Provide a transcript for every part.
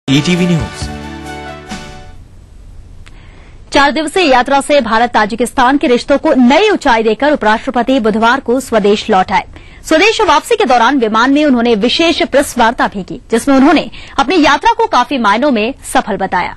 ETV news. 4 दिवसीय यात्रा से भारत ताजिकिस्तान के रिश्तों को नई ऊंचाई देकर उपराष्ट्रपति बुधवार को स्वदेश लौट आए। स्वदेश वापसी के दौरान विमान में उन्होंने विशेष प्रेस वार्ता भी की, जिसमें उन्होंने अपनी यात्रा को काफी मायनों में सफल बताया।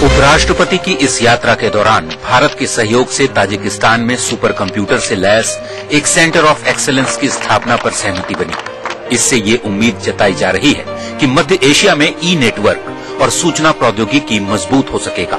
उपराष्ट्रपति की इस यात्रा के दौरान भारत के सहयोग से ताजिकिस्तान में सुपर कंप्यूटर से लैस एक सेंटर ऑफ एक्सीलेंस की स्थापना पर सहमति बनी। इससे ये उम्मीद जताई जा रही है कि मध्य एशिया में ई नेटवर्क और सूचना प्रौद्योगिकी मजबूत हो सकेगा।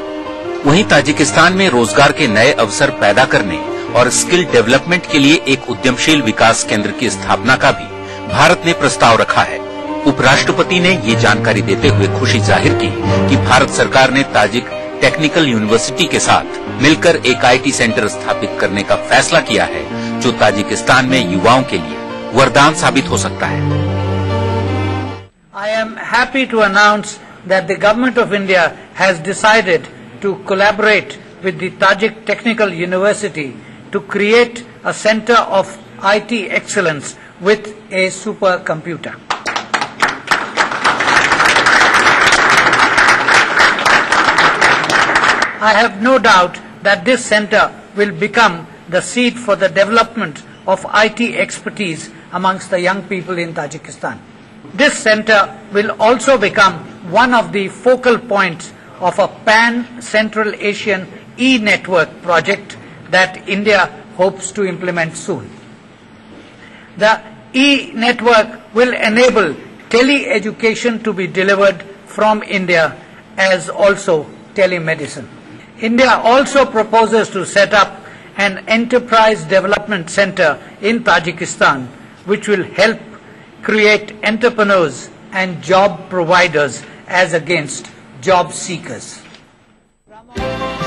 वहीं ताजिकिस्तान में रोजगार के नए अवसर पैदा करने और स्किल डेवलपमेंट के लिए एक उद्यमशील विकास केंद्र की स्थापना का भी भारत ने प्रस्ताव रखा है। उपराष्ट्रपति ने ये जानकारी देते हुए खुशी जाहिर की कि भारत सरकार ने ताजिक टेक्निकल यूनिवर्सिटी के साथ मिलकर एक आईटी सेंटर स्थापित करने का फैसला किया है, जो ताजिकिस्तान में युवाओं के लिए वरदान साबित हो सकता है। I am happy to announce that the Government of India has decided to collaborate with the Tajik Technical University to create a center of IT excellence with a supercomputer. I have no doubt that this center will become the seed for the development of IT expertise amongst the young people in Tajikistan. This center will also become one of the focal points of a pan-Central Asian e-network project that India hopes to implement soon. The e-network will enable tele-education to be delivered from India as also telemedicine. India also proposes to set up an enterprise development center in Tajikistan, which will help create entrepreneurs and job providers as against job seekers.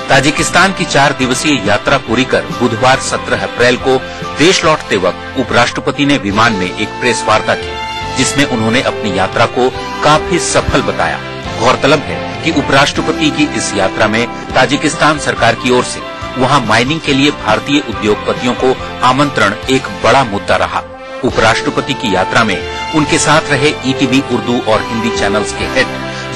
Tajikistan की 4 दिवसीय यात्रा पूरी कर बुधवार 17 अप्रैल को देश लौटते वक्त उपराष्ट्रपति ने विमान में एक प्रेस वार्ता की, जिसमें उन्होंने अपनी यात्रा को काफी सफल बताया। गौरतलब है कि उपराष्ट्रपति की इस यात्रा में ताजिकिस्तान सरकार की ओर से वहां माइनिंग के लिए भारतीय उद्योगपतियों को आमंत्रण एक बड़ा मुद्दा रहा। उपराष्ट्रपति की यात्रा में उनके साथ रहे ईटीवी उर्दू और हिंदी चैनल्स के हेड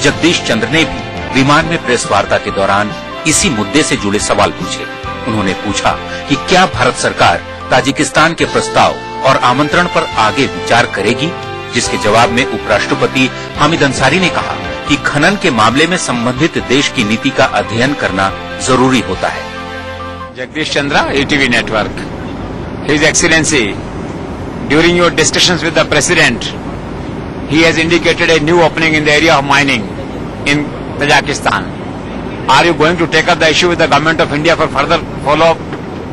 जगदीश चंद्र ने भी विमान में प्रेस वार्ता के दौरान इसी मुद्दे से जुड़े सवाल पूछे। उन्होंने पूछा कि क्या भारत सरकार ताजिकिस्तान के प्रस्ताव और आमंत्रण पर आगे विचार करेगी, जिसके जवाब में उपराष्ट्रपति हामिद अंसारी ने कहा कि खनन के मामले में संबंधित देश की नीति का अध्ययन करना जरूरी होता है। Jagdish Chandra, ETV Network. His Excellency, during your discussions with the President, he has indicated a new opening in the area of mining in Tajikistan. Are you going to take up the issue with the Government of India for further follow-up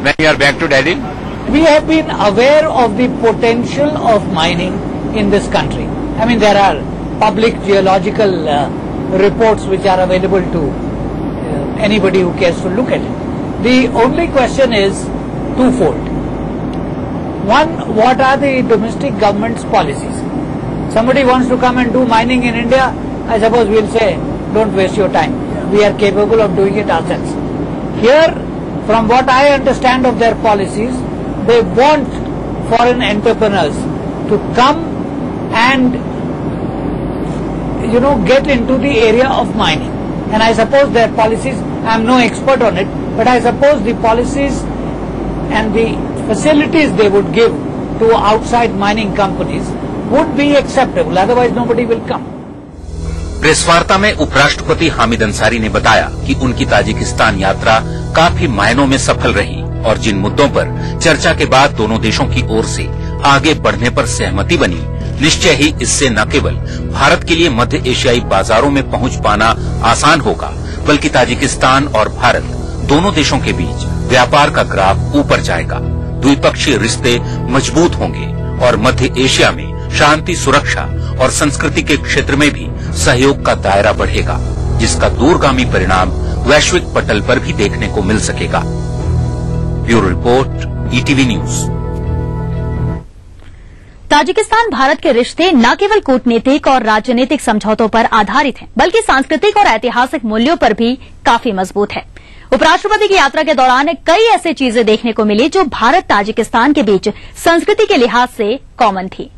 when you are back to Delhi? We have been aware of the potential of mining in this country. I mean, there are public geological reports which are available to anybody who cares to look at it. The only question is twofold. One, what are the domestic government's policies? Somebody wants to come and do mining in India, I suppose we'll say, don't waste your time. We are capable of doing it ourselves. Here, from what I understand of their policies, they want foreign entrepreneurs to come and get into the area of mining. And I suppose their policies, I am no expert on it, but I suppose the policies and the facilities they would give to outside mining companies would be acceptable, otherwise nobody will come. Press वार्ता में उपराष्ट्रपति हामिद अंसारी ने बताया कि उनकी Tajikistan यात्रा काफी मायनों में सफल रही और जिन मुद्दों पर चर्चा के बाद दोनों देशों की ओर से आगे बढ़ने पर सहमति बनी, निश्चय ही इससे न केवल भारत के लिए मध्य एशियाई बाजारों में पहुंच पाना आसान होगा, बल्कि ताजिकिस्तान और भारत दोनों देशों के बीच व्यापार का ग्राफ ऊपर जाएगा, द्विपक्षीय रिश्ते मजबूत होंगे और मध्य एशिया में शांति, सुरक्षा और संस्कृति के क्षेत्र में भी सहयोग का दायरा बढ़ेगा, जिसका दूरगामी परिणाम वैश्विक पटल पर भी देखने को मिल सकेगा। Bureau report, ETV news. Tajikistan Bharat के रिश्ते न केवल कूटनीतिक और राजनीतिक समझौतों पर आधारित हैं, बल्कि सांस्कृतिक और ऐतिहासिक मूल्यों पर भी काफी मजबूत है। उपराष्ट्रपति की यात्रा के दौरान कई ऐसी चीजें देखने को मिली जो भारत ताजिकिस्तान के बीच संस्कृति के लिहाज से कॉमन थी।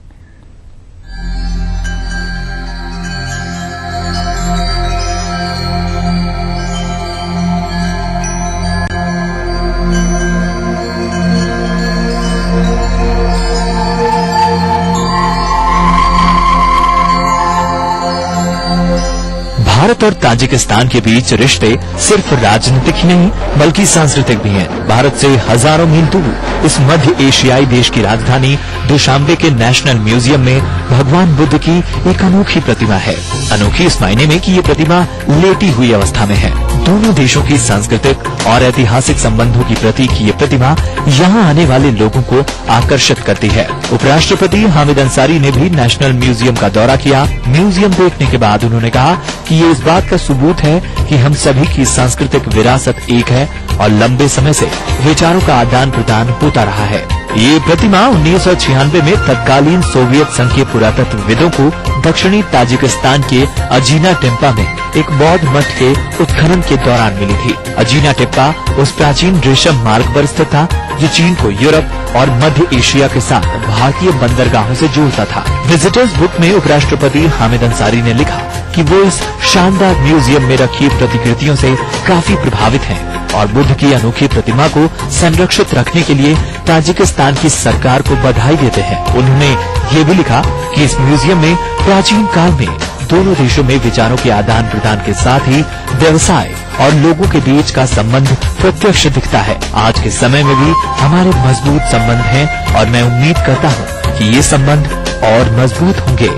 भारत और ताजिकिस्तान के बीच रिश्ते सिर्फ राजनीतिक ही नहीं बल्कि सांस्कृतिक भी हैं। भारत से हजारों मील दूर इस मध्य एशियाई देश की राजधानी दुशांबे के नेशनल म्यूजियम में भगवान बुद्ध की एक अनोखी प्रतिमा है। अनोखी इस मायने में कि ये प्रतिमा लेटी हुई अवस्था में है। दोनों देशों की सांस्कृतिक और ऐतिहासिक संबंधों की प्रतीक ये प्रतिमा यहाँ आने वाले लोगों को आकर्षित करती है। उपराष्ट्रपति हामिद अंसारी ने भी नेशनल म्यूजियम का दौरा किया। म्यूजियम देखने के बाद उन्होंने कहा कि ये इस बात का सबूत है कि हम सभी की सांस्कृतिक विरासत एक है और लंबे समय से विचारों का आदान प्रदान होता रहा है। ये प्रतिमा 1996 में तत्कालीन सोवियत संघ के पुरातत्वविदों को दक्षिणी ताजिकिस्तान के अजीना टेम्पा में एक बौद्ध मठ के उत्खनन के दौरान मिली थी। अजीना टेम्पा उस प्राचीन रेशम मार्ग पर स्थित था जो चीन को यूरोप और मध्य एशिया के साथ भारतीय बंदरगाहों से जोड़ता था। विजिटर्स बुक में उपराष्ट्रपति हामिद अंसारी ने लिखा कि वो इस शानदार म्यूजियम में रखी प्रतिकृतियों से काफी प्रभावित हैं और बुद्ध की अनोखी प्रतिमा को संरक्षित रखने के लिए ताजिकिस्तान की सरकार को बधाई देते हैं। उन्होंने ये भी लिखा कि इस म्यूजियम में प्राचीन काल में दोनों देशों में विचारों के आदान प्रदान के साथ ही व्यवसाय और लोगों के बीच का संबंध प्रत्यक्ष दिखता है। आज के समय में भी हमारे मजबूत संबंध हैं और मैं उम्मीद करता हूँ कि ये संबंध और मजबूत होंगे।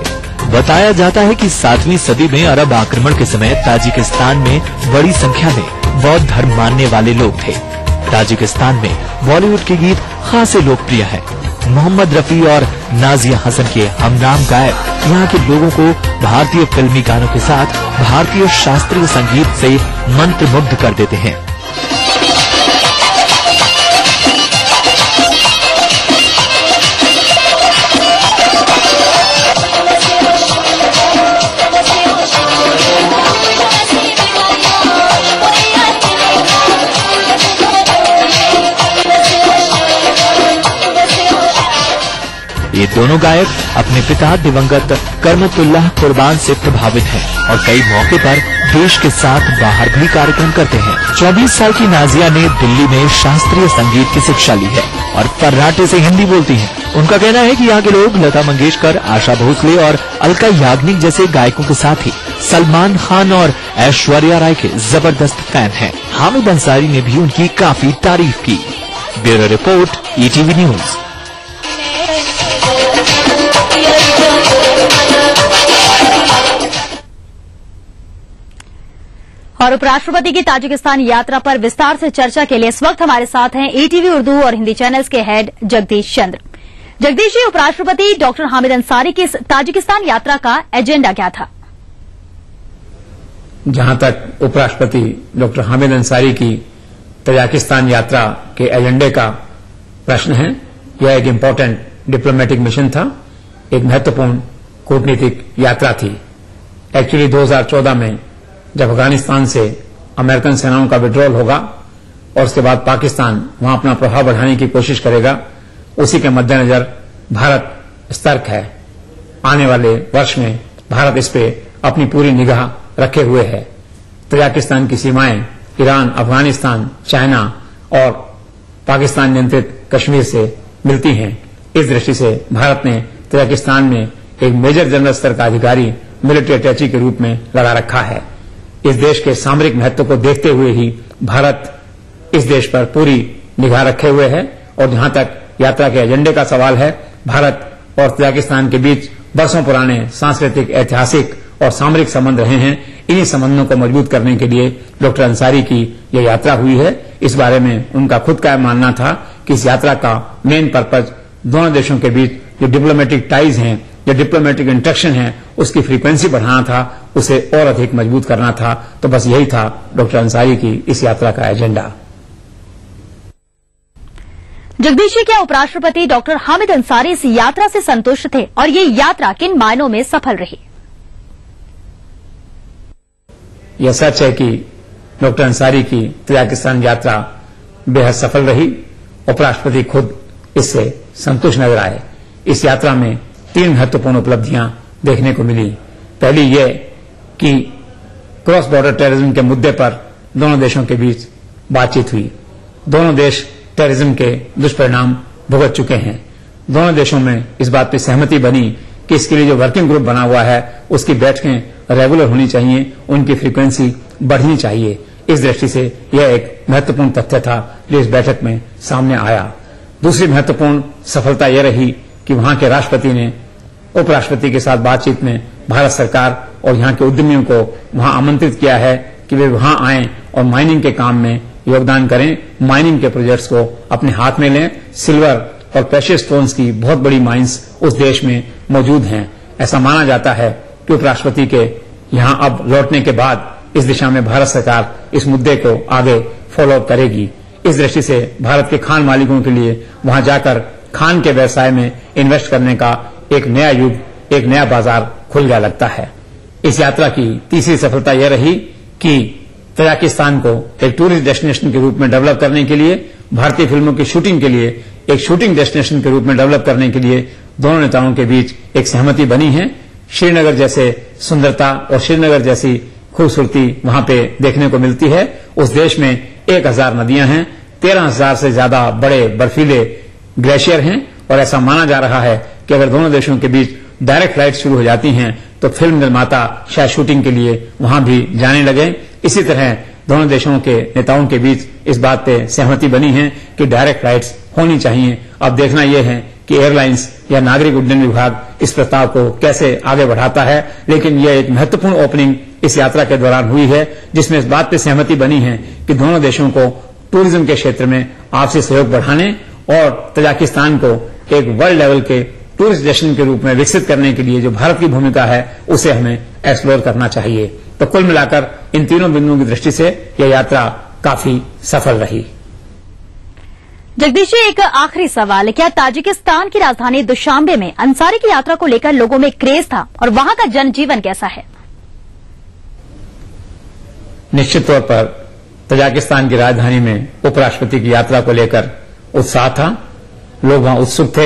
बताया जाता है कि 7वीं सदी में अरब आक्रमण के समय ताजिकिस्तान में बड़ी संख्या में बौद्ध धर्म मानने वाले लोग थे। ताजिकिस्तान में बॉलीवुड के गीत खासे लोकप्रिय हैं। मोहम्मद रफी और नाजिया हसन के हमनाम गायक यहाँ के लोगों को भारतीय फिल्मी गानों के साथ भारतीय शास्त्रीय संगीत से मंत्रमुग्ध कर देते हैं। ये दोनों गायक अपने पिता दिवंगत करमतुल्लाह कुर्बान से प्रभावित हैं और कई मौके पर देश के साथ बाहर भी कार्यक्रम करते हैं। 24 साल की नाजिया ने दिल्ली में शास्त्रीय संगीत की शिक्षा ली है और फर्राटे से हिंदी बोलती हैं। उनका कहना है कि यहाँ के लोग लता मंगेशकर, आशा भोसले और अलका याग्निक जैसे गायकों के साथ ही सलमान खान और ऐश्वर्या राय के जबरदस्त फैन हैं। हामिद अंसारी ने भी उनकी काफी तारीफ की। Bureau report, ETV news. और उपराष्ट्रपति की ताजिकिस्तान यात्रा पर विस्तार से चर्चा के लिए इस वक्त हमारे साथ हैं ईटीवी उर्दू और हिंदी चैनल्स के हेड जगदीश चंद्र। जगदीश जी, उपराष्ट्रपति डॉक्टर हामिद अंसारी की ताजिकिस्तान यात्रा का एजेंडा क्या था? जहां तक उपराष्ट्रपति डॉक्टर हामिद अंसारी की ताजिकिस्तान यात्रा के एजेंडे का प्रश्न है, यह एक इम्पोर्टेंट डिप्लोमेटिक मिशन था, एक महत्वपूर्ण कूटनीतिक यात्रा थी। एक्चुअली 2014 में जब अफगानिस्तान से अमेरिकन सेनाओं का विड्रॉल होगा और उसके बाद पाकिस्तान वहां अपना प्रभाव बढ़ाने की कोशिश करेगा, उसी के मद्देनजर भारत सतर्क है। आने वाले वर्ष में भारत इस पे अपनी पूरी निगाह रखे हुए है। ताजिकिस्तान की सीमाएं ईरान, अफगानिस्तान, चाइना और पाकिस्तान नियंत्रित कश्मीर से मिलती हैं। इस दृष्टि से भारत ने ताजिकिस्तान में एक मेजर जनरल स्तर का अधिकारी मिलिट्री अटैची के रूप में लगा रखा है। इस देश के सामरिक महत्व को देखते हुए ही भारत इस देश पर पूरी निगाह रखे हुए है। और जहां तक यात्रा के एजेंडे का सवाल है, भारत और ताजिकिस्तान के बीच बरसों पुराने सांस्कृतिक, ऐतिहासिक और सामरिक संबंध रहे हैं। इन्हीं संबंधों को मजबूत करने के लिए डॉक्टर अंसारी की यह यात्रा हुई है। इस बारे में उनका खुद का मानना था कि इस यात्रा का मेन पर्पज दोनों देशों के बीच जो डिप्लोमेटिक टाइज हैं, जो डिप्लोमेटिक इंटरेक्शन है, उसकी फ्रीक्वेंसी बढ़ाना था, उसे और अधिक मजबूत करना था। तो बस यही था डॉक्टर अंसारी की इस यात्रा का एजेंडा। जगदीश जी, क्या उपराष्ट्रपति डॉक्टर हामिद अंसारी इस यात्रा से संतुष्ट थे और ये यात्रा किन मायनों में सफल रही? यह सच है कि डॉक्टर अंसारी की तजाकिस्तान यात्रा बेहद सफल रही। उपराष्ट्रपति खुद इससे संतुष्ट नजर आए। इस यात्रा में 3 महत्वपूर्ण उपलब्धियां देखने को मिली। पहली ये कि क्रॉस बॉर्डर टेररिज्म के मुद्दे पर दोनों देशों के बीच बातचीत हुई। दोनों देश टेररिज्म के दुष्परिणाम भुगत चुके हैं। दोनों देशों में इस बात पर सहमति बनी कि इसके लिए जो वर्किंग ग्रुप बना हुआ है उसकी बैठकें रेगुलर होनी चाहिए, उनकी फ्रीक्वेंसी बढ़नी चाहिए। इस दृष्टि से यह एक महत्वपूर्ण तथ्य था जो इस बैठक में सामने आया। दूसरी महत्वपूर्ण सफलता यह रही कि वहां के राष्ट्रपति ने उपराष्ट्रपति के साथ बातचीत में भारत सरकार और यहां के उद्यमियों को वहां आमंत्रित किया है कि वे वहां आएं और माइनिंग के काम में योगदान करें, माइनिंग के प्रोजेक्ट्स को अपने हाथ में लें। सिल्वर और प्रेशियस स्टोन्स की बहुत बड़ी माइंस उस देश में मौजूद हैं। ऐसा माना जाता है कि उपराष्ट्रपति के यहां अब लौटने के बाद इस दिशा में भारत सरकार इस मुद्दे को आगे फॉलोअप करेगी। इस दृष्टि से भारत के खान मालिकों के लिए वहां जाकर खान के व्यवसाय में इन्वेस्ट करने का एक नया युग, एक नया बाजार खुल गया लगता है। इस यात्रा की तीसरी सफलता यह रही कि तजाकिस्तान को एक टूरिस्ट डेस्टिनेशन के रूप में डेवलप करने के लिए, भारतीय फिल्मों की शूटिंग के लिए एक शूटिंग डेस्टिनेशन के रूप में डेवलप करने के लिए दोनों नेताओं के बीच एक सहमति बनी है। श्रीनगर जैसे सुंदरता और श्रीनगर जैसी खूबसूरती वहां पे देखने को मिलती है। उस देश में 1000 नदियां हैं, 13,000 से ज्यादा बड़े बर्फीले ग्लेशियर हैं और ऐसा माना जा रहा है कि अगर दोनों देशों के बीच डायरेक्ट फ्लाइट शुरू हो जाती हैं तो फिल्म निर्माता शायद शूटिंग के लिए वहां भी जाने लगे। इसी तरह दोनों देशों के नेताओं के बीच इस बात पे सहमति बनी है कि डायरेक्ट फ्लाइट्स होनी चाहिए। अब देखना यह है कि एयरलाइंस या नागरिक उड्डयन विभाग इस प्रस्ताव को कैसे आगे बढ़ाता है, लेकिन यह एक महत्वपूर्ण ओपनिंग इस यात्रा के दौरान हुई है जिसमें इस बात पे सहमति बनी है कि दोनों देशों को टूरिज्म के क्षेत्र में आपसी सहयोग बढ़ाने और तजाकिस्तान को एक वर्ल्ड लेवल के टूरिस्ट डेस्टिनेशन के रूप में विकसित करने के लिए जो भारत की भूमिका है उसे हमें एक्सप्लोर करना चाहिए। तो कुल मिलाकर इन तीनों बिंदुओं की दृष्टि से यह यात्रा काफी सफल रही। जगदीश जी, एक आखिरी सवाल, क्या ताजिकिस्तान की राजधानी दुशांबे में अंसारी की यात्रा को लेकर लोगों में क्रेज था और वहां का जनजीवन कैसा है? निश्चित तौर पर तजाकिस्तान की राजधानी में उपराष्ट्रपति की यात्रा को लेकर उत्साह था। लोग वहां उत्सुक थे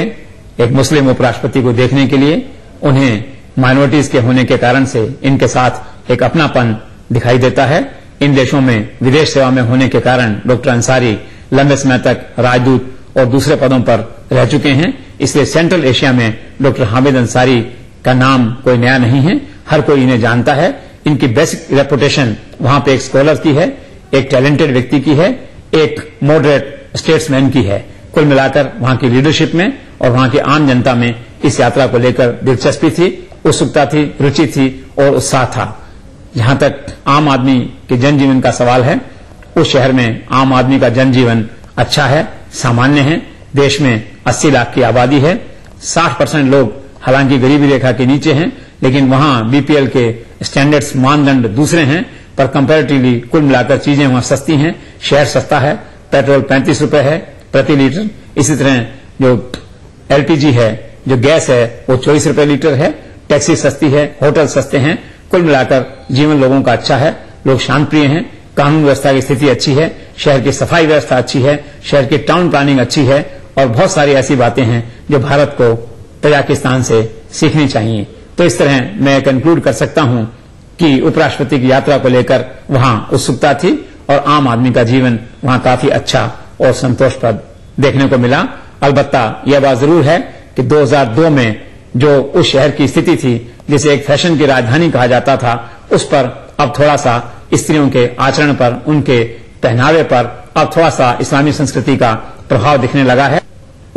एक मुस्लिम उपराष्ट्रपति को देखने के लिए। उन्हें माइनॉरिटीज के होने के कारण से इनके साथ एक अपनापन दिखाई देता है। इन देशों में विदेश सेवा में होने के कारण डॉक्टर अंसारी लंबे समय तक राजदूत और दूसरे पदों पर रह चुके हैं, इसलिए सेंट्रल एशिया में डॉक्टर हामिद अंसारी का नाम कोई नया नहीं है, हर कोई इन्हें जानता है। इनकी बेसिक रेपुटेशन वहां पे एक स्कॉलर की है, एक टैलेंटेड व्यक्ति की है, एक मॉडरेट स्टेट्समैन की है। कुल मिलाकर वहां की लीडरशिप में और वहां की आम जनता में इस यात्रा को लेकर दिलचस्पी थी, उत्सुकता थी, रुचि थी और उत्साह था। जहां तक आम आदमी के जनजीवन का सवाल है, उस शहर में आम आदमी का जनजीवन अच्छा है, सामान्य है। देश में 80 लाख की आबादी है, 60% लोग हालांकि गरीबी रेखा के नीचे हैं, लेकिन वहां बीपीएल के स्टैंडर्ड्स मानदंड दूसरे हैं, पर कंपैरेटिवली कुल मिलाकर चीजें वहां सस्ती हैं। शहर सस्ता है, पेट्रोल 35 रुपए है प्रति लीटर। इसी तरह जो एलपीजी है, जो गैस है, वो 24 रुपए लीटर है। टैक्सी सस्ती है, होटल सस्ते हैं। कुल मिलाकर जीवन लोगों का अच्छा है, लोग शांत प्रिय हैं, कानून व्यवस्था की स्थिति अच्छी है, शहर की सफाई व्यवस्था अच्छी है, शहर की टाउन प्लानिंग अच्छी है और बहुत सारी ऐसी बातें हैं जो भारत को तजाकिस्तान से सीखनी चाहिए। तो इस तरह मैं कंक्लूड कर सकता हूं कि उपराष्ट्रपति की यात्रा को लेकर वहां उत्सुकता थी और आम आदमी का जीवन वहां काफी अच्छा और संतोषप्रद देखने को मिला। अलबत्ता यह बात जरूर है कि 2002 में जो उस शहर की स्थिति थी जिसे एक फैशन की राजधानी कहा जाता था, उस पर अब थोड़ा सा स्त्रियों के आचरण पर, उनके पहनावे पर अब थोड़ा सा इस्लामी संस्कृति का प्रभाव दिखने लगा है।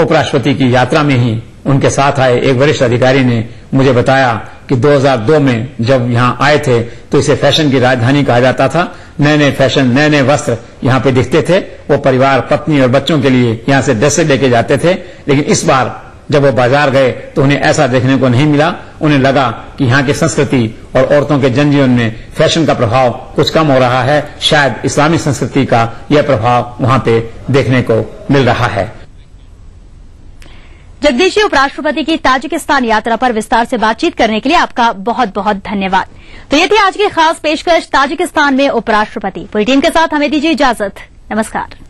उपराष्ट्रपति की यात्रा में ही उनके साथ आए एक वरिष्ठ अधिकारी ने मुझे बताया कि 2002 में जब यहां आए थे तो इसे फैशन की राजधानी कहा जाता था। नए नए फैशन, नए नए वस्त्र यहां पे दिखते थे। वो परिवार, पत्नी और बच्चों के लिए यहां से ड्रेसें लेके जाते थे, लेकिन इस बार जब वो बाजार गए तो उन्हें ऐसा देखने को नहीं मिला। उन्हें लगा कि यहाँ की संस्कृति और औरतों के जनजीवन में फैशन का प्रभाव कुछ कम हो रहा है। शायद इस्लामी संस्कृति का यह प्रभाव वहां पे देखने को मिल रहा है। जगदीश जी, उपराष्ट्रपति की ताजिकिस्तान यात्रा पर विस्तार से बातचीत करने के लिए आपका बहुत बहुत धन्यवाद। तो ये थी आज की खास पेशकश ताजिकिस्तान में उपराष्ट्रपति। पूरी टीम के साथ हमें दीजिए इजाजत। नमस्कार।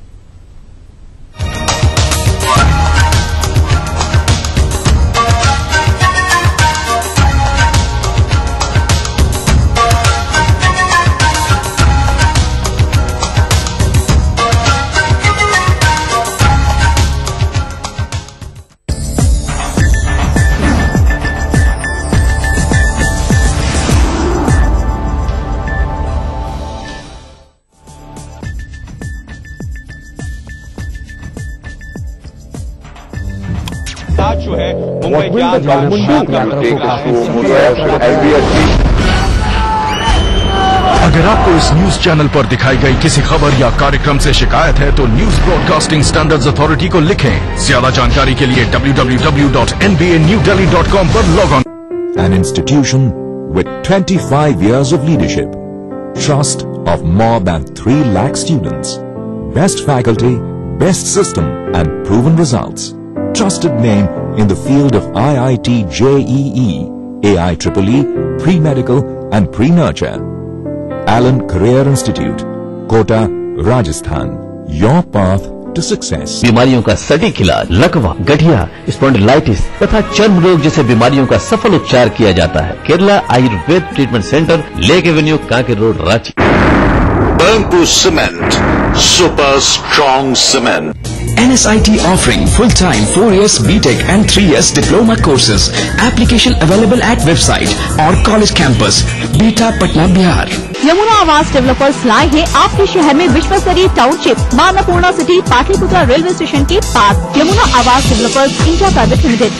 जो है मुंबई के अगर आपको इस न्यूज चैनल पर दिखाई गई किसी खबर या कार्यक्रम से शिकायत है तो न्यूज ब्रॉडकास्टिंग स्टैंडर्ड्स अथॉरिटी को लिखें। ज्यादा जानकारी के लिए www.nbanewdelhi.com पर log on. An institution with 25 years of leadership, trust of more than 3 lakh students, best faculty, best system and proven results. Trusted name in the field of IIT JEE, AIEEE, pre-medical and pre-nurture. Allen Career Institute, Kota, Rajasthan. Your path to success. बीमारियों का सटीक इलाज, लकवा, गठिया, spondylitis तथा चर्म रोग जैसे बीमारियों का सफल उपचार किया जाता है। Kerala Ayurveda treatment centre, lake avenue, Kanker road, Ranchi. Burnpur Cement, super strong cement. NSIT offering full-time 4 years BTech and 3 years diploma courses. Application available at website or college campus. Beta, Patna, Bihar. Yamuna Awas developers लाए हैं आपके शहर में विश्वस्तरीय township Manapurna city Pataliputra railway station के पास। Yamuna Awas developers India private limited.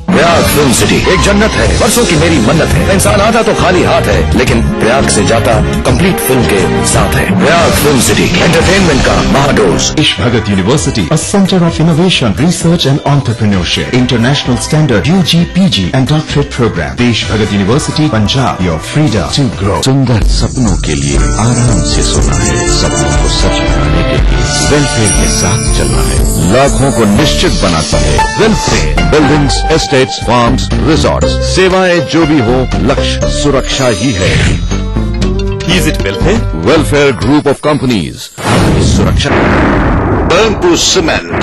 Prayag film city एक जन्नत है, वर्षों की मेरी मन्नत है। इंसान आता तो खाली हाथ है, लेकिन प्रयाग से जाता कंप्लीट फिल्म के साथ है। प्रयाग फिल्म सिटी एंटरटेनमेंट का महाडोज। देश Bhagat university, a center of innovation, research and entrepreneurship, international standard UG, PG and doctorate program. Desh Bhagat university, Punjab, your freedom to grow. सुंदर सपनों के लिए आराम से सोना है, सपनों को सच बनाने के लिए वेलफेयर के साथ चलना है, लाखों को निश्चित बनाता है welfare. Buildings, estates, farms, resorts, सेवाएं जो भी हो, लक्ष्य सुरक्षा ही है। Is it welfare? Welfare group of companies, सुरक्षा। Burnpur Cement,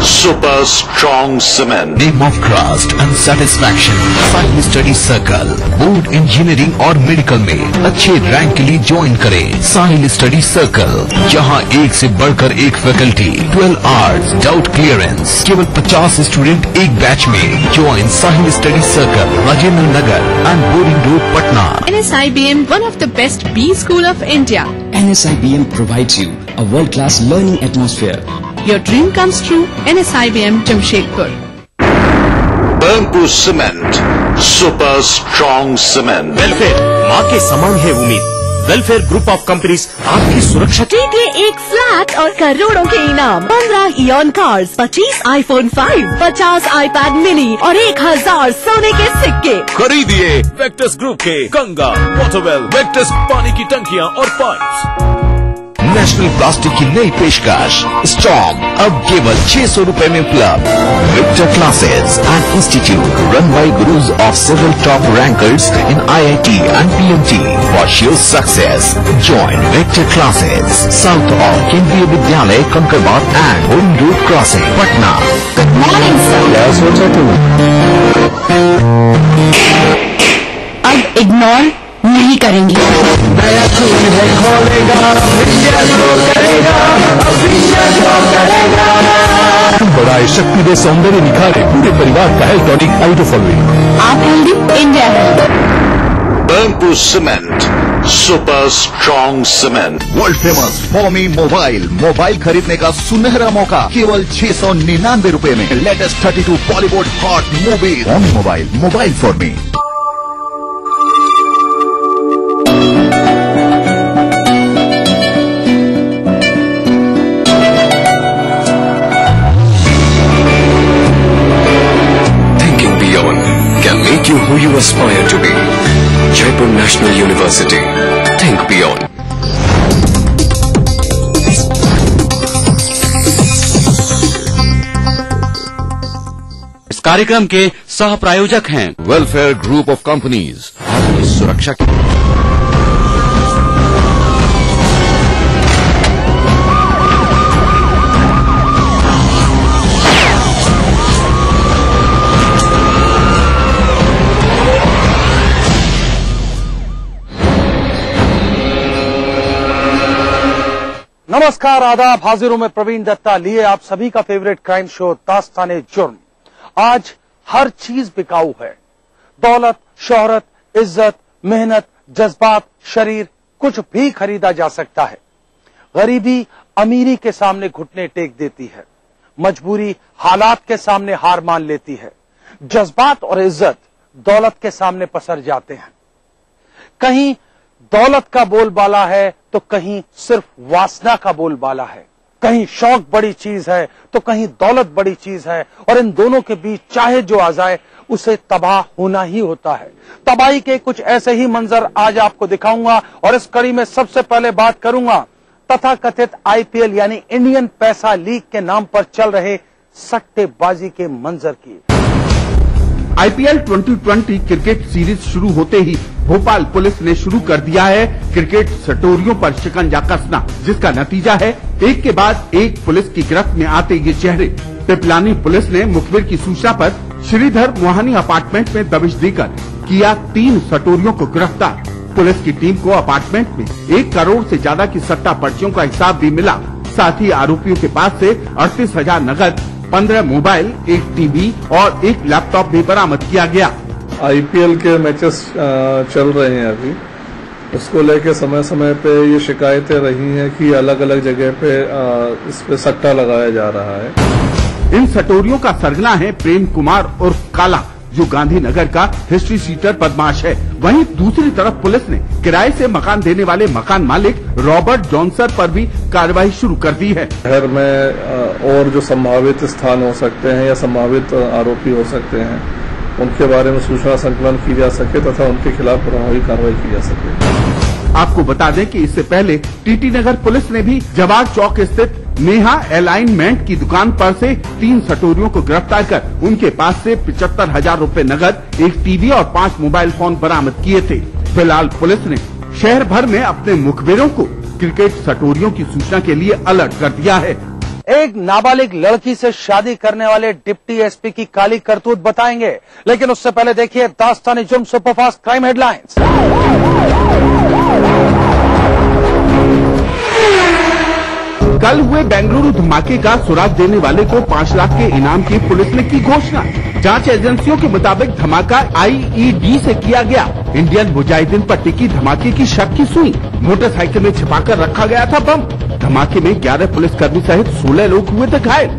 super strong cement. Name of trust and satisfaction, Sahil Study Circle, board engineering और मेडिकल में अच्छे रैंक के लिए ज्वाइन करें साहिल स्टडी सर्कल, जहां एक से बढ़कर एक फैकल्टी, 12 आवर्स, डाउट क्लियरेंस, केवल 50 स्टूडेंट एक बैच में। Join Sahil study circle, Rajendra Nagar and boring road, Patna. NSIBM, one of the best B school of India. NSIBM provides you a world-class learning atmosphere. Your dream comes true. NSIBM Jamshedpur. Burnpur Cement, super strong cement. Welfare माँ के समान है उम्मीद। Welfare group of companies आपकी सुरक्षा। जीते एक flat और करोड़ों के इनाम, 15 ion cars, 25 iPhone 5, 50 iPad mini और 1000 सोने के सिक्के। खरीदिए वेक्टस ग्रुप के गंगा, वाटरवेल, वेक्टस पानी की टंकियाँ और पाइप्स। नेशनल प्लास्टिक की नई पेशकश स्टॉर्म, अब केवल 600 रुपए में उपलब्ध। Victor classes and institute run by gurus of several top rankers in IIT and PMT for sure success. Join Victor classes south of केंद्रीय विद्यालय Kankarbagh and boring road crossing, Patna. Good morning sir. अब ignore नहीं करेंगे। बढ़ाए शक्ति दे, सौंदर्य निखारे, पूरे परिवार का हेल्थ टॉनिक आइडो फॉलोइंग। आप healthy, India healthy. Burnpur Cement, super strong cement. World famous Formi mobile खरीदने का सुनहरा मौका केवल 699 रुपए में। Latest 32 Bollywood hot movies. Formi mobile for me. Make you who you aspire to be. Jaipur National University. Think beyond. कार्यक्रम के सह प्रायोजक हैं वेलफेयर ग्रुप ऑफ कंपनीज, आपकी सुरक्षा की। नमस्कार, आदाब, हाजिर हूं मैं प्रवीण दत्ता, लिए आप सभी का फेवरेट क्राइम शो दास्ताने जुर्म। आज हर चीज बिकाऊ है। दौलत, शोहरत, इज्जत, मेहनत, जज्बात, शरीर, कुछ भी खरीदा जा सकता है। गरीबी अमीरी के सामने घुटने टेक देती है। मजबूरी हालात के सामने हार मान लेती है। जज्बात और इज्जत दौलत के सामने पसर जाते हैं। कहीं दौलत का बोलबाला है तो कहीं सिर्फ वासना का बोलबाला है। कहीं शौक बड़ी चीज है तो कहीं दौलत बड़ी चीज है, और इन दोनों के बीच चाहे जो आ जाए उसे तबाह होना ही होता है। तबाही के कुछ ऐसे ही मंजर आज आपको दिखाऊंगा, और इस कड़ी में सबसे पहले बात करूंगा तथाकथित आईपीएल यानी इंडियन पैसा लीग के नाम पर चल रहे सट्टेबाजी के मंजर की। आईपीएल 2020 क्रिकेट सीरीज शुरू होते ही भोपाल पुलिस ने शुरू कर दिया है क्रिकेट सटोरियों पर शिकंजा कसना, जिसका नतीजा है एक के बाद एक पुलिस की गिरफ्त में आते ये चेहरे। पिपलानी पुलिस ने मुखबिर की सूचना पर श्रीधर मोहानी अपार्टमेंट में दबिश देकर किया 3 सटोरियों को गिरफ्तार। पुलिस की टीम को अपार्टमेंट में 1 करोड़ से ज्यादा की सट्टा पर्चियों का हिसाब भी मिला। साथ ही आरोपियों के पास से 38,000 नगद, 15 मोबाइल, 1 टीवी और 1 लैपटॉप भी बरामद किया गया। आईपीएल के मैचेस चल रहे हैं अभी, उसको लेके समय समय पे ये शिकायतें रही हैं कि अलग अलग जगह पे इस पे सट्टा लगाया जा रहा है। इन सटोरियों का सरगना है प्रेम कुमार उर्फ काला, जो गांधीनगर का हिस्ट्री सीटर बदमाश है। वहीं दूसरी तरफ पुलिस ने किराए से मकान देने वाले मकान मालिक रॉबर्ट जॉनसन पर भी कार्रवाई शुरू कर दी है। शहर में और जो संभावित स्थान हो सकते हैं या संभावित आरोपी हो सकते हैं, उनके बारे में सूचना संकलन की जा सके तथा उनके खिलाफ प्रभावी कार्रवाई की जा सके। आपको बता दें कि इससे पहले टीटी नगर पुलिस ने भी जवाहर चौक स्थित नेहा अलाइनमेंट की दुकान पर से 3 सटोरियों को गिरफ्तार कर उनके पास से 75,000 रूपए नगद, 1 टीवी और 5 मोबाइल फोन बरामद किए थे। फिलहाल पुलिस ने शहर भर में अपने मुखबिरों को क्रिकेट सटोरियों की सूचना के लिए अलर्ट कर दिया है। एक नाबालिग लड़की से शादी करने वाले डिप्टी एसपी की काली करतूत बताएंगे, लेकिन उससे पहले देखिए दास्ताने जुर्म सुपरफास्ट क्राइम हेडलाइंस। कल हुए बेंगलुरु धमाके का सुराग देने वाले को 5 लाख के इनाम की पुलिस ने की घोषणा। जांच एजेंसियों के मुताबिक धमाका आईईडी से किया गया। इंडियन मुजाहिदीन पर टिकी धमाके की शक की सुई। मोटरसाइकिल में छिपाकर रखा गया था बम। धमाके में 11 पुलिसकर्मी सहित 16 लोग हुए थे घायल।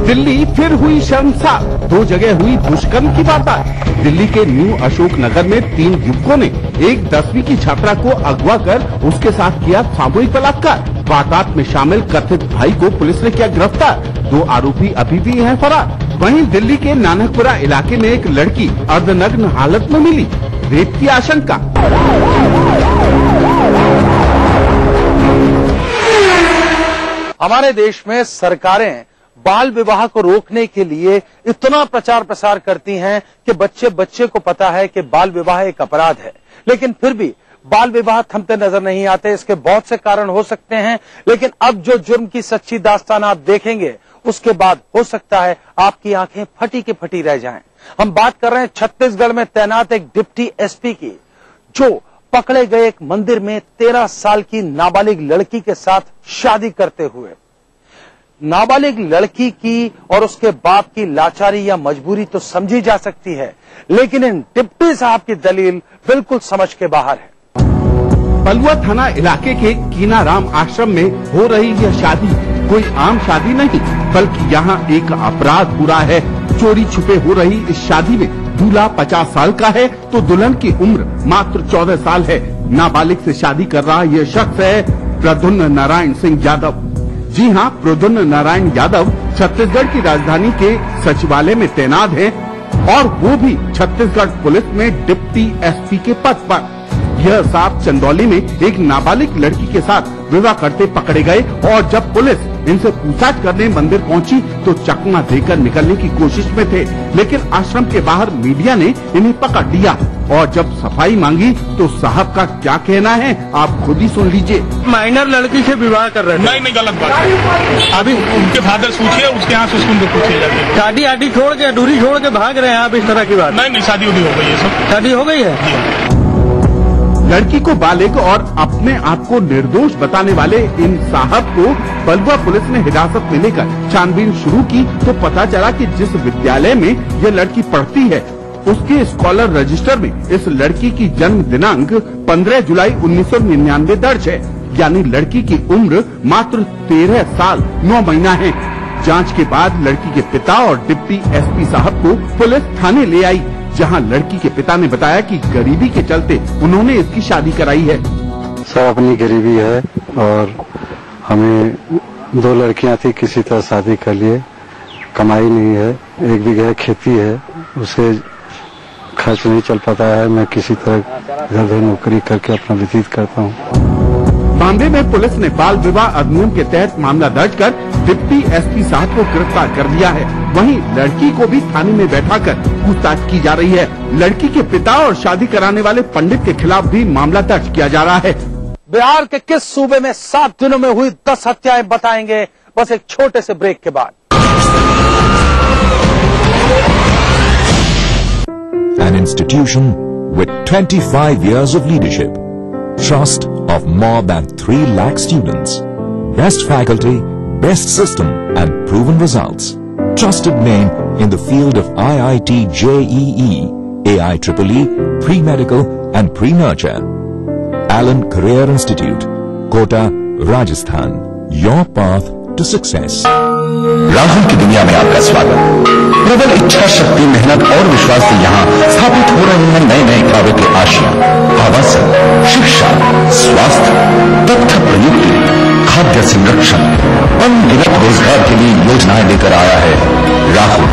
दिल्ली फिर हुई शर्मसार, 2 जगह हुई दुष्कर्म की वारदात। दिल्ली के न्यू अशोक नगर में 3 युवकों ने एक 10वीं की छात्रा को अगवा कर उसके साथ किया सामूहिक बलात्कार। वारदात में शामिल कथित भाई को पुलिस ने किया गिरफ्तार। 2 आरोपी अभी भी हैं फरार। वहीं दिल्ली के नानकपुरा इलाके में एक लड़की अर्धनग्न हालत में मिली, रेप की आशंका। हमारे देश में सरकारें बाल विवाह को रोकने के लिए इतना प्रचार प्रसार करती हैं कि बच्चे बच्चे को पता है कि बाल विवाह एक अपराध है, लेकिन फिर भी बाल विवाह थमते नजर नहीं आते। इसके बहुत से कारण हो सकते हैं, लेकिन अब जो जुर्म की सच्ची दास्तान आप देखेंगे उसके बाद हो सकता है आपकी आंखें फटी की फटी रह जाएं। हम बात कर रहे हैं छत्तीसगढ़ में तैनात एक डिप्टी एसपी की, जो पकड़े गए एक मंदिर में 13 साल की नाबालिग लड़की के साथ शादी करते हुए। नाबालिग लड़की की और उसके बाप की लाचारी या मजबूरी तो समझी जा सकती है, लेकिन इन डिप्टी साहब की दलील बिल्कुल समझ के बाहर है। बलुआ थाना इलाके के कीनाराम आश्रम में हो रही यह शादी कोई आम शादी नहीं, बल्कि यहाँ एक अपराध पूरा है। चोरी छुपे हो रही इस शादी में दूल्हा 50 साल का है तो दुल्हन की उम्र मात्र 14 साल है। नाबालिग से शादी कर रहा यह शख्स है प्रद्युम्न नारायण सिंह यादव। जी हाँ, प्रद्युम्न नारायण यादव छत्तीसगढ़ की राजधानी के सचिवालय में तैनात हैं और वो भी छत्तीसगढ़ पुलिस में डिप्टी एसपी के पद पर। यह साहब चंदौली में एक नाबालिग लड़की के साथ विवाह करते पकड़े गए और जब पुलिस इनसे पूछताछ करने मंदिर पहुंची तो चकमा देकर निकलने की कोशिश में थे, लेकिन आश्रम के बाहर मीडिया ने इन्हें पकड़ लिया और जब सफाई मांगी तो साहब का क्या कहना है आप खुद ही सुन लीजिए। माइनर लड़की से विवाह कर रहे थे। नहीं गलत बात। अभी उनके फादर पूछिए, उसके यहाँ से उसको पूछिए जाके। शादी आदि छोड़ के अधूरी छोड़ के भाग रहे हैं आप इस तरह की बात? नहीं शादी उदी हो गई है, सब शादी हो गई है। लड़की को बालिग और अपने आप को निर्दोष बताने वाले इन साहब को बलुआ पुलिस ने हिरासत में लेकर छानबीन शुरू की तो पता चला कि जिस विद्यालय में यह लड़की पढ़ती है उसके स्कॉलर रजिस्टर में इस लड़की की जन्म दिनांक 15 जुलाई 1999 दर्ज है, यानी लड़की की उम्र मात्र 13 साल 9 महीना है। जांच के बाद लड़की के पिता और डिप्टी एसपी साहब को पुलिस थाने ले आई, जहां लड़की के पिता ने बताया कि गरीबी के चलते उन्होंने इसकी शादी कराई है। सब अपनी गरीबी है और हमें 2 लड़कियां थी, किसी तरह शादी कर लिए, कमाई नहीं है, 1 बीघा खेती है, उसे खर्च नहीं चल पाता है, मैं किसी तरह इधर उधर नौकरी करके अपना व्यतीत करता हूँ। मामले में पुलिस ने बाल विवाह अधिनियम के तहत मामला दर्ज कर डिप्टी एसपी साहब को गिरफ्तार कर लिया है। वहीं लड़की को भी थाने में बैठाकर पूछताछ की जा रही है। लड़की के पिता और शादी कराने वाले पंडित के खिलाफ भी मामला दर्ज किया जा रहा है। बिहार के किस सूबे में 7 दिनों में हुई 10 हत्याएं बताएंगे बस एक छोटे से ब्रेक के बाद। An institution with 25 years of leadership, trust of more than 3 lakh students, best faculty, best system and proven results. Trusted name in the field of IIT JEE, AIEEE, pre-medical and pre-nurture. Allen Career Institute, Kota, Rajasthan. Your path to success. Rahul की दुनिया में आपका स्वागत। प्रबल इच्छा शक्ति, मेहनत और विश्वास से यहाँ स्थापित हो रहे हैं नए नए कार्यों के आशियां। आवासन, शिक्षा, स्वास्थ्य, तथ्य प्रयुक्ति, खाद्य संरक्षण, अनगिनत रोजगार के लिए योजनाएं लेकर आया है राहुल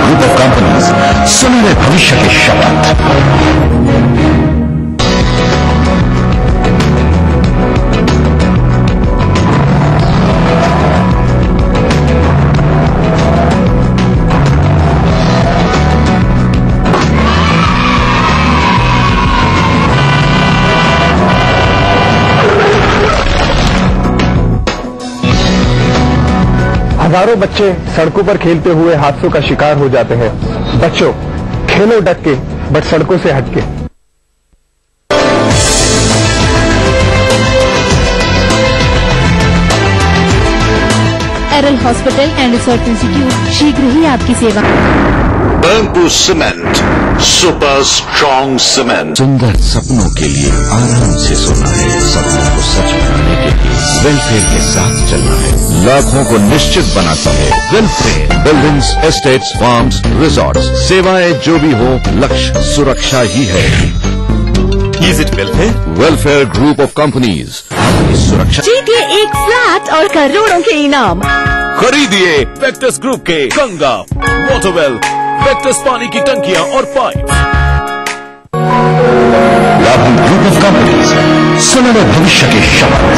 ग्रुप ऑफ कंपनीज। सुनहरे भविष्य की शपथ। हजारों बच्चे सड़कों पर खेलते हुए हादसों का शिकार हो जाते हैं। बच्चों, खेलो डट के, बट सड़कों से हट के। एरल हॉस्पिटल एंड रिसर्च इंस्टीट्यूट शीघ्र ही आपकी सेवा। Bamboo Cement, Super Strong Cement. सुंदर सपनों के लिए आराम से सोना है, सपनों को सच बनाने के लिए वेलफेयर के साथ चलना है, लाखों को निश्चित बनाता है welfare. Buildings, estates, farms, resorts, सेवाएं जो भी हो, लक्ष्य सुरक्षा ही है। Is it welfare? Welfare Group of Companies, आपकी सुरक्षा। जीतिए एक फ्लैट और करोड़ों के इनाम। खरीदिए वेक्टर्स ग्रुप के गंगा, वाटरवेल, वेक्टर्स पानी की टंकियां और pipe. Rahul group of companies, सुनहरे भविष्य की शपथ।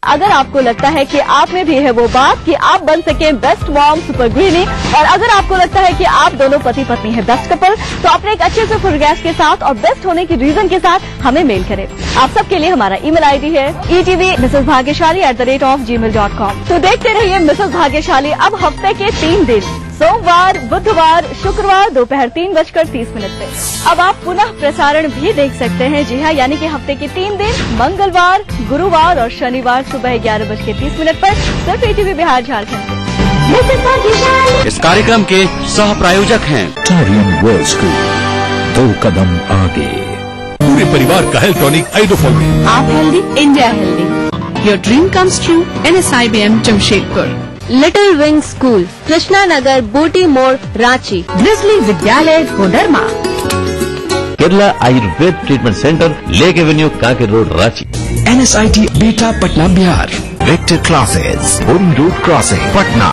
अगर आपको लगता है कि आप में भी है वो बात कि आप बन सके बेस्ट मॉम सुपर गृहिणी, और अगर आपको लगता है कि आप दोनों पति पत्नी है बेस्ट कपल, तो अपने एक अच्छे से फोटोग्राफ के साथ और बेस्ट होने की रीजन के साथ हमें मेल करें। आप सबके लिए हमारा ईमेल आईडी है etv@gmail.com। तो देखते रहिए मिसेस भाग्यशाली अब हफ्ते के 3 दिन, सोमवार, बुधवार, शुक्रवार दोपहर 3:30 पे। अब आप पुनः प्रसारण भी देख सकते हैं। जी हाँ, यानी कि हफ्ते के 3 दिन, मंगलवार, गुरुवार और शनिवार सुबह 11:30 पर सिर्फ ETV बिहार झारखंड। इस कार्यक्रम के सह प्रायोजक हैं Tarion World School, 2 कदम आगे। पूरे परिवार का हेल्थ टॉनिक आइडोफॉल। आप healthy, India healthy. Your dream comes true, NSIBM Jamshedpur. Little wing school, Krishna Nagar, Booti More, Ranchi. Grizzly Vidyalaya, Koderma. Kerala Ayurveda treatment centre, lake avenue, Kanker road, Ranchi. NSIT Bihta, Patna, Bihar. Vector classes, boring road crossing, Patna.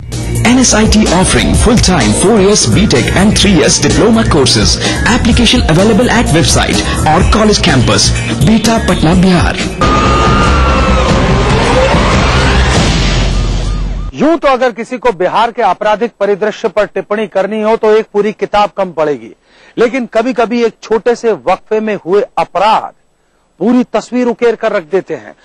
NSIT offering full-time 4 years BTech and 3 years diploma courses. Application available at website or college campus. Beta, Patna, Bihar. यूं तो अगर किसी को बिहार के आपराधिक परिदृश्य पर टिप्पणी करनी हो तो एक पूरी किताब कम पड़ेगी, लेकिन कभी कभी एक छोटे से वक्फे में हुए अपराध पूरी तस्वीर उकेर कर रख देते हैं।